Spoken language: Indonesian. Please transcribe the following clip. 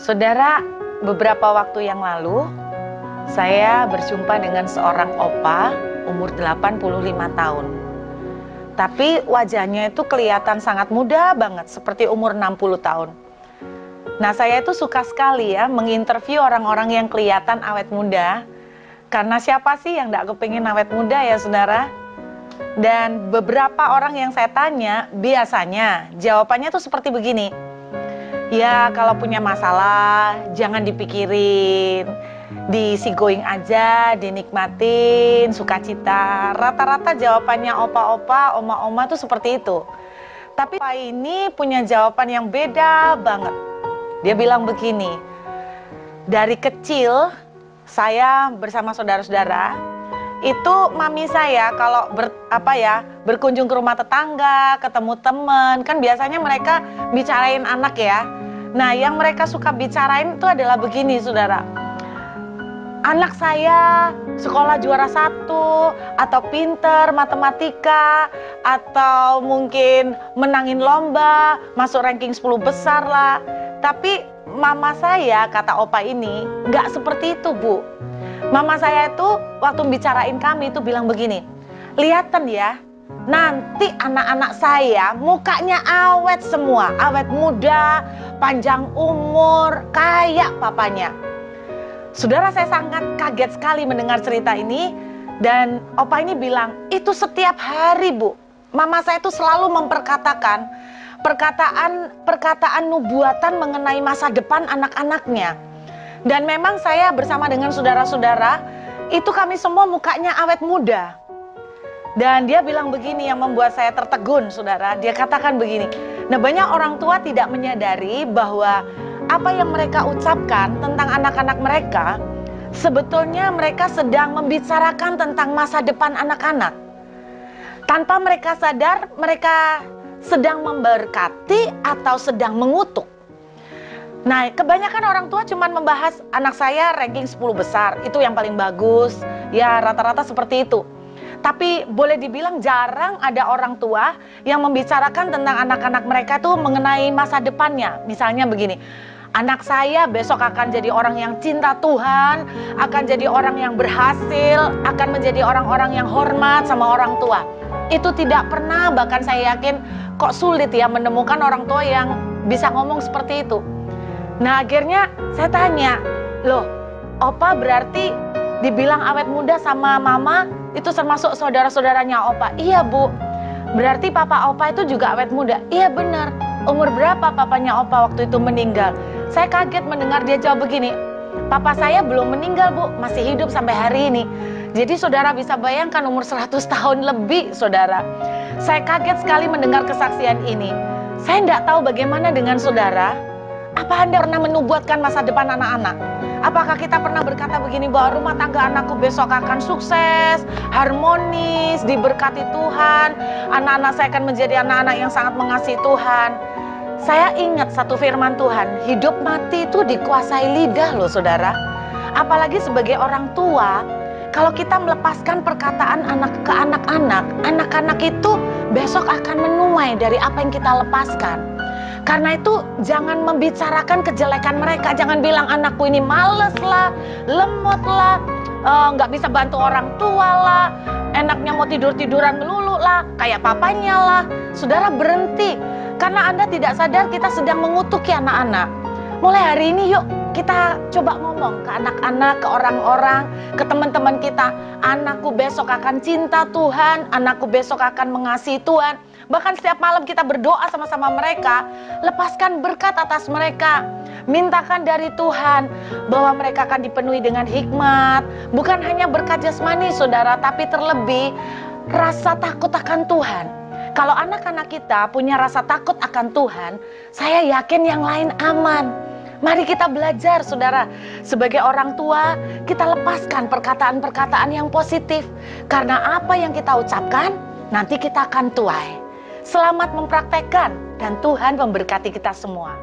Saudara, beberapa waktu yang lalu, saya berjumpa dengan seorang opa umur 85 tahun. Tapi wajahnya itu kelihatan sangat muda banget, seperti umur 60 tahun. Nah, saya itu suka sekali ya menginterview orang-orang yang kelihatan awet muda. Karena siapa sih yang gak kepingin awet muda ya saudara? Dan beberapa orang yang saya tanya, biasanya jawabannya tuh seperti begini. Ya, kalau punya masalah, jangan dipikirin. Disigoing aja, dinikmatin, sukacita. Rata-rata jawabannya opa-opa, oma-oma tuh seperti itu. Tapi opa ini punya jawaban yang beda banget. Dia bilang begini, dari kecil, saya bersama saudara-saudara, itu mami saya kalau berkunjung ke rumah tetangga, ketemu temen, kan biasanya mereka bicarain anak ya. Nah, yang mereka suka bicarain itu adalah begini, saudara. Anak saya sekolah juara 1, atau pinter matematika, atau mungkin menangin lomba, masuk ranking 10 besar lah. Tapi mama saya, kata opa ini, nggak seperti itu, Bu. Mama saya itu waktu bicarain kami itu bilang begini, lihatan ya, nanti anak-anak saya mukanya awet semua, awet muda, panjang umur, kayak papanya. Saudara, saya sangat kaget sekali mendengar cerita ini. Dan opa ini bilang, itu setiap hari, Bu. Mama saya itu selalu memperkatakan perkataan nubuatan mengenai masa depan anak-anaknya. Dan memang saya bersama dengan saudara-saudara, itu kami semua mukanya awet muda. Dan dia bilang begini yang membuat saya tertegun, saudara. Dia katakan begini, nah banyak orang tua tidak menyadari bahwa apa yang mereka ucapkan tentang anak-anak mereka, sebetulnya mereka sedang membicarakan tentang masa depan anak-anak. Tanpa mereka sadar, mereka sedang memberkati atau sedang mengutuk. Nah, kebanyakan orang tua cuma membahas anak saya ranking 10 besar, itu yang paling bagus, ya rata-rata seperti itu. Tapi boleh dibilang jarang ada orang tua yang membicarakan tentang anak-anak mereka tuh mengenai masa depannya. Misalnya begini, anak saya besok akan jadi orang yang cinta Tuhan, akan jadi orang yang berhasil, akan menjadi orang-orang yang hormat sama orang tua. Itu tidak pernah, bahkan saya yakin kok sulit ya menemukan orang tua yang bisa ngomong seperti itu. Nah, akhirnya saya tanya, loh, opa berarti dibilang awet muda sama mama itu termasuk saudara-saudaranya opa? Iya, Bu. Berarti papa opa itu juga awet muda? Iya, benar. Umur berapa papanya opa waktu itu meninggal? Saya kaget mendengar dia jawab begini, papa saya belum meninggal, Bu, masih hidup sampai hari ini. Jadi saudara bisa bayangkan umur 100 tahun lebih, saudara. Saya kaget sekali mendengar kesaksian ini. Saya tidak tahu bagaimana dengan saudara. Apa Anda pernah menubuatkan masa depan anak-anak? Apakah kita pernah berkata begini, bahwa rumah tangga anakku besok akan sukses, harmonis, diberkati Tuhan, anak-anak saya akan menjadi anak-anak yang sangat mengasihi Tuhan. Saya ingat satu firman Tuhan, hidup mati itu dikuasai lidah loh saudara. Apalagi sebagai orang tua, kalau kita melepaskan perkataan ke anak-anak, anak-anak itu besok akan menuai dari apa yang kita lepaskan. Karena itu jangan membicarakan kejelekan mereka. Jangan bilang anakku ini males lah, lemot lah, nggak bisa bantu orang tua lah, enaknya mau tidur-tiduran melulu lah, kayak papanya lah. Saudara, berhenti. Karena Anda tidak sadar kita sedang mengutuki anak-anak. Mulai hari ini yuk kita coba ngomong ke anak-anak, ke orang-orang, ke teman-teman kita. Anakku besok akan cinta Tuhan, anakku besok akan mengasihi Tuhan. Bahkan setiap malam kita berdoa sama-sama mereka, lepaskan berkat atas mereka. Mintakan dari Tuhan bahwa mereka akan dipenuhi dengan hikmat. Bukan hanya berkat jasmani saudara, tapi terlebih rasa takut akan Tuhan. Kalau anak-anak kita punya rasa takut akan Tuhan, saya yakin yang lain aman. Mari kita belajar saudara, sebagai orang tua kita lepaskan perkataan-perkataan yang positif. Karena apa yang kita ucapkan, nanti kita akan tuai. Selamat mempraktekkan dan Tuhan memberkati kita semua.